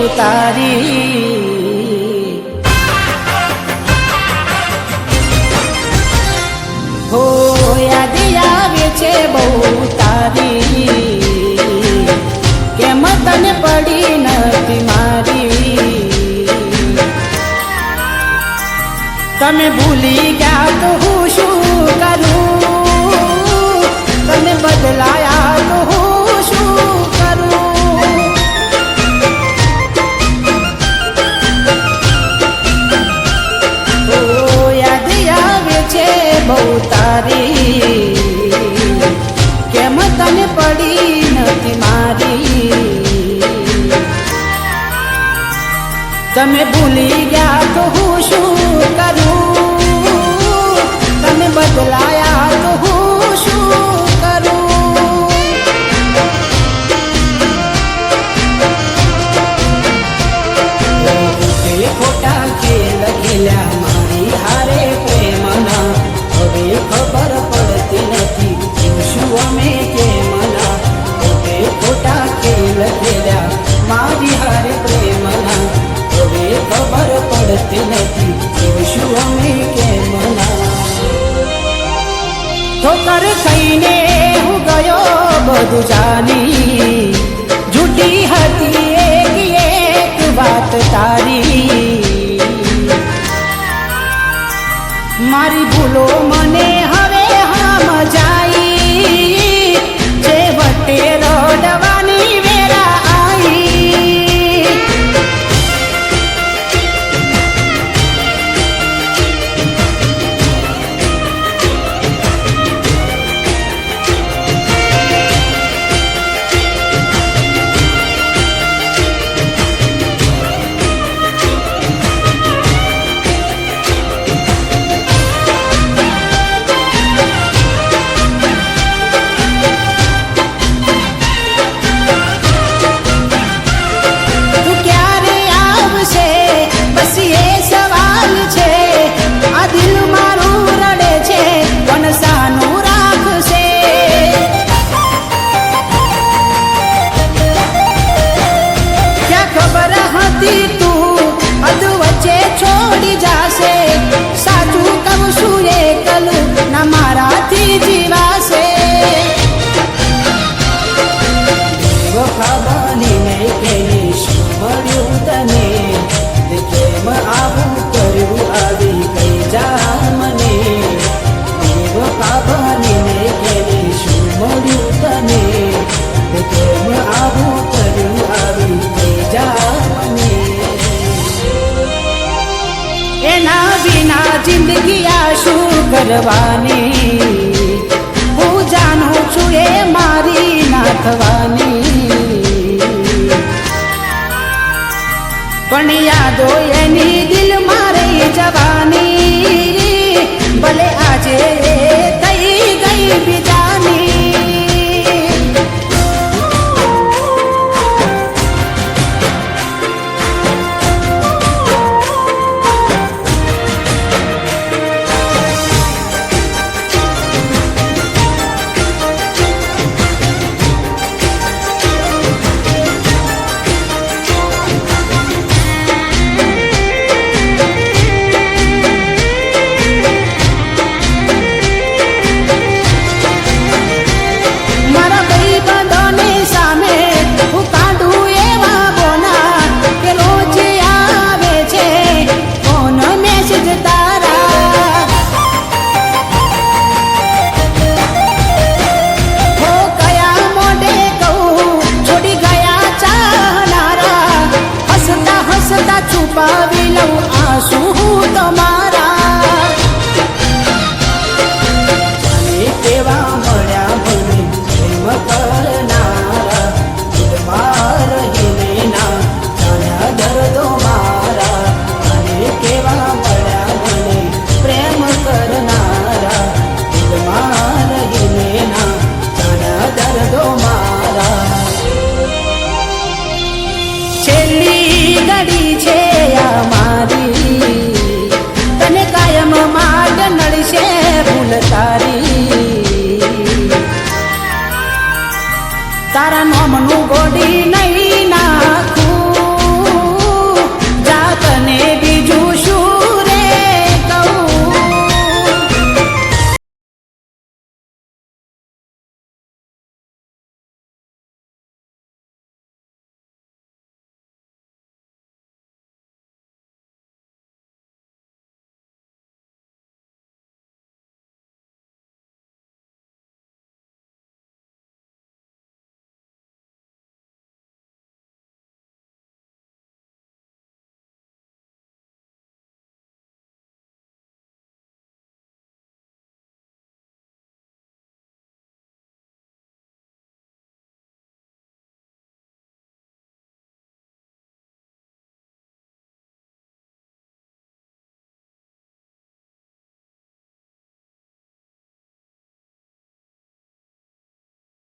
તારી હો યાદ આવે છે બહુ તારી કેમ તને પડી નથી મારી તમે ભૂલી ગયા તો હું શું કરું તમે બદલાયા તો હું શું કરું ઓ યાદ આવે છે બહુ તારી કેમ તને પડી નથી મારી તમે ભૂલી ગયા તો હું શું કરું તમે બદલાયા તો હું શું કરું ખોટા ખેલ ખેલ્યા મારી હારે પ્રેમના હવે ખબર પડતી નથી શું અમે કેમના ખોટા ખેલ ખેલ્યા મારી હારે પ્રેમના હવે ખબર પડતી નથી શું અમે કેમના ઠોકર ખાઈને હું ગયો બધું જાની જૂઠી હતી એક વાત તારી મારી ભૂલો મને હવે સમજાઈ જે વટે રડવાની વેરા આવી છોડી જાશે સાચું કહું છું એકલું ના મારાથી જીવાશે વફા બનીને કેલી શું મળ્યું તને કેમ આવું કર્યું આવી કઈ જા મને વફા બનીને કેલી શું મળ્યું તને કેમ આવું કર્યું આવી કઈ જા મને એના વિના જિંદગી આ શું કરવાની હું જાણું છું એ મારી ના થવાની પણ યાદો એની દિલ મારે જવાની ભલે આજે થઈ ગઈ બીજાની છુપાવી લઉં આંસુ તમારા અને કેવા મળ્યા મને પ્રેમ કરનારા દિલમાં રહીને ના જાણ્યા દર્દો મારા અને કેવા મળ્યા મને પ્રેમ કરનારા દિલમાં રહીને ના જાણ્યા દર્દો મારા છેલ્લી ઘડી છે મારી તને કાયમ માર્ગ નડશે ભૂલ તારી તારા નામનું